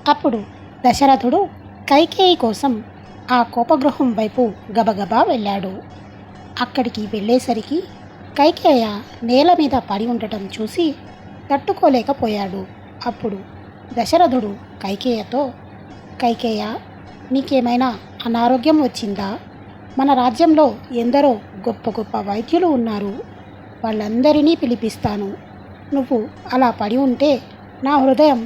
అప్పుడు దశరథుడు కైకేయి కోసం ఆ కోపగృహం వైపు గబగబా వెళ్ళాడు. అక్కడికి వెళ్ళేసరికి కైకేయ నేల మీద పడి ఉండటం చూసి తట్టుకోలేకపోయాడు. అప్పుడు దశరథుడు కైకేయతో, కైకేయ, నీకేమైనా అనారోగ్యం వచ్చిందా? మన రాజ్యంలో ఎందరో గొప్ప గొప్ప వైద్యులు ఉన్నారు, వాళ్ళందరినీ పిలిపిస్తాను. నువ్వు అలా పడి ఉంటే నా హృదయం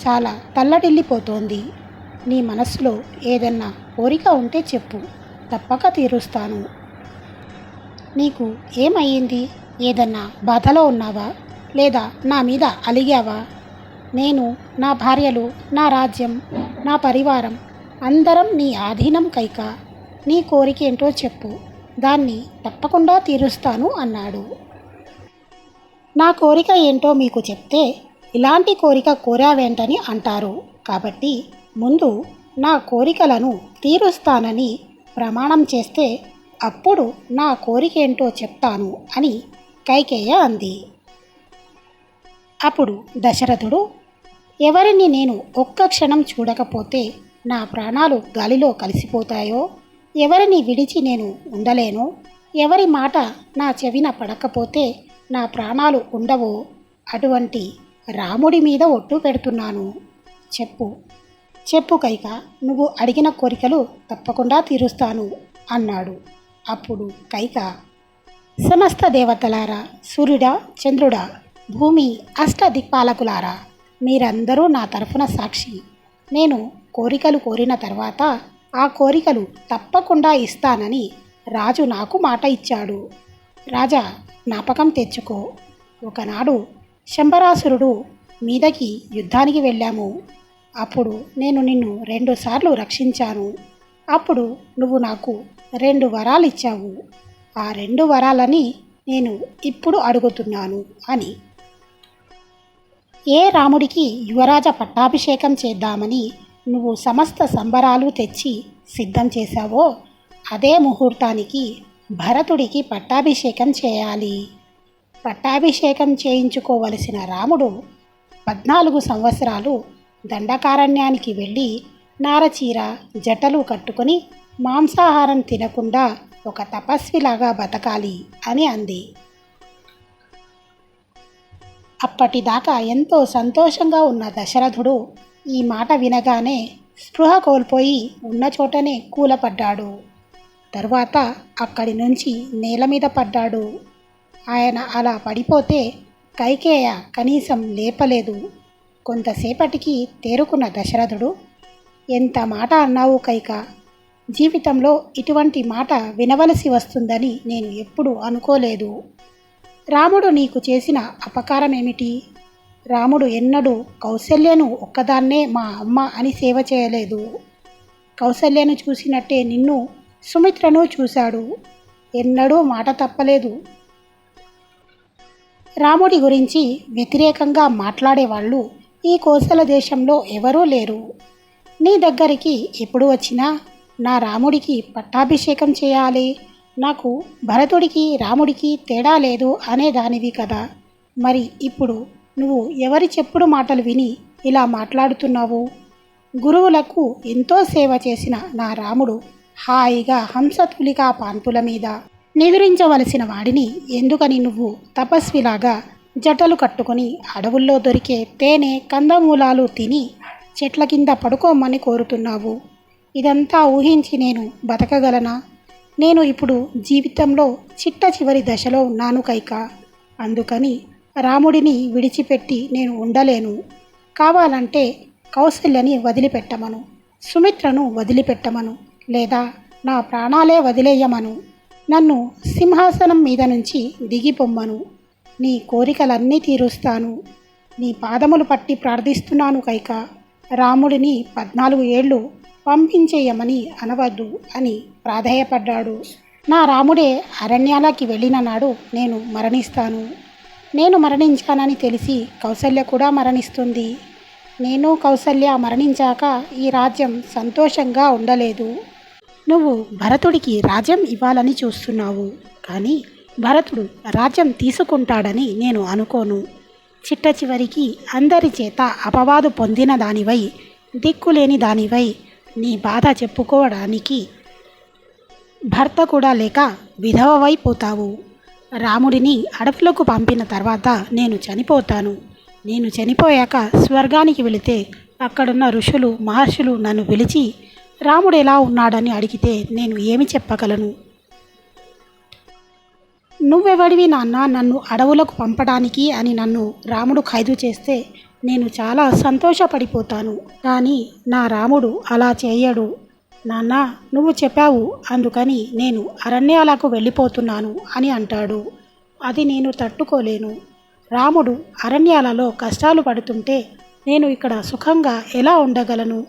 చాలా తల్లడిల్లిపోతోంది. నీ మనస్సులో ఏదన్నా కోరిక ఉంటే చెప్పు, తప్పక తీరుస్తాను. నీకు ఏమయ్యింది? ఏదన్నా బాధలో ఉన్నావా? లేదా నా మీద అలిగావా? నేను, నా భార్యలు, నా రాజ్యం, నా పరివారం అందరం నీ ఆధీనం కైక. నీ కోరిక ఏంటో చెప్పు, దాన్ని తప్పకుండా తీరుస్తాను అన్నాడు. నా కోరిక ఏంటో మీకు చెప్తే ఇలాంటి కోరిక కోరావేంటని అంటారు. కాబట్టి ముందు నా కోరికలను తీరుస్తానని ప్రమాణం చేస్తే అప్పుడు నా కోరిక ఏంటో చెప్తాను అని కైకేయ అంది. అప్పుడు దశరథుడు, ఎవరిని నేను ఒక్క క్షణం చూడకపోతే నా ప్రాణాలు గాలిలో కలిసిపోతాయో, ఎవరిని విడిచి నేను ఉండలేనో, ఎవరి మాట నా చెవిన పడకపోతే నా ప్రాణాలు ఉండవో అటువంటి రాముడి మీద ఒట్టు పెడుతున్నాను. చెప్పు చెప్పు కైక, నువ్వు అడిగిన కోరికలు తప్పకుండా తీరుస్తాను అన్నాడు. అప్పుడు కైక, సమస్త దేవతలారా, సూర్యుడా, చంద్రుడా, భూమి, అష్టదిక్పాలకులారా, మీరందరూ నా తరఫున సాక్షి. నేను కోరికలు కోరిన తర్వాత ఆ కోరికలు తప్పకుండా ఇస్తానని రాజు నాకు మాట ఇచ్చాడు. రాజా, జ్ఞాపకం తెచ్చుకో, ఒకనాడు శంబరాసురుడు మీదకి యుద్ధానికి వెళ్ళాము. అప్పుడు నేను నిన్ను 2 సార్లు రక్షించాను. అప్పుడు నువ్వు నాకు 2 వరాలు ఇచ్చావు. ఆ 2 వరాలని నేను ఇప్పుడు అడుగుతున్నాను అని. ఏ రాముడికి యువరాజ పట్టాభిషేకం చేద్దామని నువ్వు సమస్త సంబరాలు తెచ్చి సిద్ధం చేశావో అదే ముహూర్తానికి భరతుడికి పట్టాభిషేకం చేయాలి. పట్టాభిషేకం చేయించుకోవలసిన రాముడు 14 సంవత్సరాలు దండకారణ్యానికి వెళ్ళి నారచీర జటలు కట్టుకొని మాంసాహారం తినకుండా ఒక తపస్విలాగా బతకాలి అని అంది. అప్పటిదాకా ఎంతో సంతోషంగా ఉన్న దశరథుడు ఈ మాట వినగానే స్పృహ కోల్పోయి ఉన్న చోటనే కూలపడ్డాడు. తరువాత అక్కడి నుంచి నేల మీద పడ్డాడు. ఆయన అలా పడిపోతే కైకేయ కనీసం లేపలేదు. కొంతసేపటికి తేరుకున్న దశరథుడు, ఎంత మాట అన్నావు కైక, జీవితంలో ఇటువంటి మాట వినవలసి వస్తుందని నేను ఎప్పుడూ అనుకోలేదు. రాముడు నీకు చేసిన అపకారం ఏమిటి? రాముడు ఎన్నడూ కౌసల్యను ఒక్కదాన్నే మా అమ్మ అని సేవ చేయలేదు. కౌసల్యను చూసినట్టే నిన్ను, సుమిత్రను చూశాడు. ఎన్నడూ మాట తప్పలేదు. రాముడి గురించి వ్యతిరేకంగా మాట్లాడేవాళ్ళు ఈ కోసల దేశంలో ఎవరూ లేరు. నీ దగ్గరికి ఎప్పుడు వచ్చినా నా రాముడికి పట్టాభిషేకం చేయాలి, నాకు భరతుడికి రాముడికి తేడా లేదు అనేదానివి కదా. మరి ఇప్పుడు నువ్వు ఎవరి చెప్పుడు మాటలు విని ఇలా మాట్లాడుతున్నావు? గురువులకు ఎంతో సేవ చేసిన నా రాముడు హాయిగా హంసతులికా పాన్పుల మీద నిద్రించవలసిన వాడిని ఎందుకని నువ్వు తపస్విలాగా జటలు కట్టుకొని అడవుల్లో దొరికే తేనె కందమూలాలు తిని చెట్ల కింద పడుకోమని కోరుతున్నావు? ఇదంతా ఊహించి నేను బతకగలనా? నేను ఇప్పుడు జీవితంలో చిట్ట చివరి దశలో ఉన్నాను కైక. అందుకని రాముడిని విడిచిపెట్టి నేను ఉండలేను. కావాలంటే కౌసల్యని వదిలిపెట్టమను, సుమిత్రను వదిలిపెట్టమను, లేదా నా ప్రాణాలే వదిలేయమను. నన్ను సింహాసనం మీద నుంచి దిగిపొమ్మను. నీ కోరికలన్నీ తీరుస్తాను. నీ పాదములు పట్టి ప్రార్థిస్తున్నాను కైక. రాముడిని 14 ఏళ్ళు పంపించేయమని అనవద్దు అని ప్రాధేయపడ్డాడు. నా రాముడే అరణ్యాలకి వెళ్ళిన నాడు నేను మరణిస్తాను. నేను మరణించానని తెలిసి కౌసల్య కూడా మరణిస్తుంది. నేను కౌసల్య మరణించాక ఈ రాజ్యం సంతోషంగా ఉండలేదు. నువ్వు భరతుడికి రాజ్యం ఇవ్వాలని చూస్తున్నావు, కానీ భరతుడు రాజ్యం తీసుకుంటాడని నేను అనుకోను. చిట్ట చివరికి అందరి చేత అపవాదు పొందిన దానివై దిక్కులేని దానివై నీ బాధ చెప్పుకోవడానికి భర్త కూడా లేక విధవవైపోతావు. రాముడిని అడవులకు పంపిన తర్వాత నేను చనిపోతాను. నేను చనిపోయాక స్వర్గానికి వెళితే అక్కడున్న ఋషులు మహర్షులు నన్ను పిలిచి రాముడు ఎలా ఉన్నాడని అడిగితే నేను ఏమి చెప్పగలను? నువ్వెవడివి నాన్న నన్ను అడవులకు పంపడానికి అని నన్ను రాముడు ఖైదు చేస్తే నేను చాలా సంతోషపడిపోతాను. కానీ నా రాముడు అలా చేయడు. నాన్న నువ్వు చెప్పావు అందుకని నేను అరణ్యాలకు వెళ్ళిపోతున్నాను అని అంటాడు. అది నేను తట్టుకోలేను. రాముడు అరణ్యాలలో కష్టాలు పడుతుంటే నేను ఇక్కడ సుఖంగా ఎలా ఉండగలను?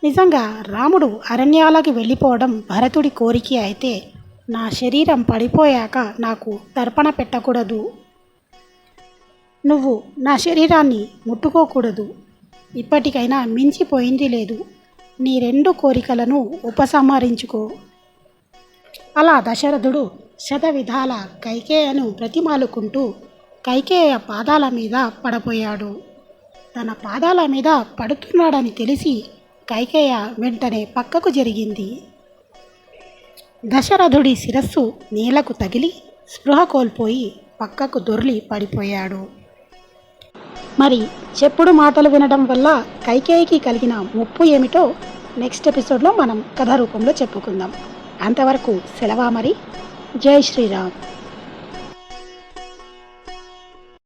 నిజంగా రాముడు అరణ్యాలకి వెళ్ళిపోవడం భరతుడి కోరిక అయితే నా శరీరం పడిపోయాక నాకు తర్పణ పెట్టకూడదు. నువ్వు నా శరీరాన్ని ముట్టుకోకూడదు. ఇప్పటికైనా మించిపోయింది లేదు. నీ 2 కోరికలను ఉపసంహరించుకో. అలా దశరథుడు శతవిధాల కైకేయను బ్రతిమాలుకుంటూ కైకేయ పాదాల మీద పడపోయాడు. తన పాదాల మీద పడుతున్నాడని తెలిసి కైకేయ వెంటనే పక్కకు జరిగింది. దశరథుడి శిరస్సు నేలకు తగిలి స్పృహ కోల్పోయి పక్కకు దొర్లి పడిపోయాడు. మరి చెప్పుడు మాటలు వినడం వల్ల కైకేయికి కలిగిన ముప్పు ఏమిటో నెక్స్ట్ ఎపిసోడ్లో మనం కథ రూపంలో చెప్పుకుందాం. అంతవరకు సెలవా మరి. జై శ్రీరామ్.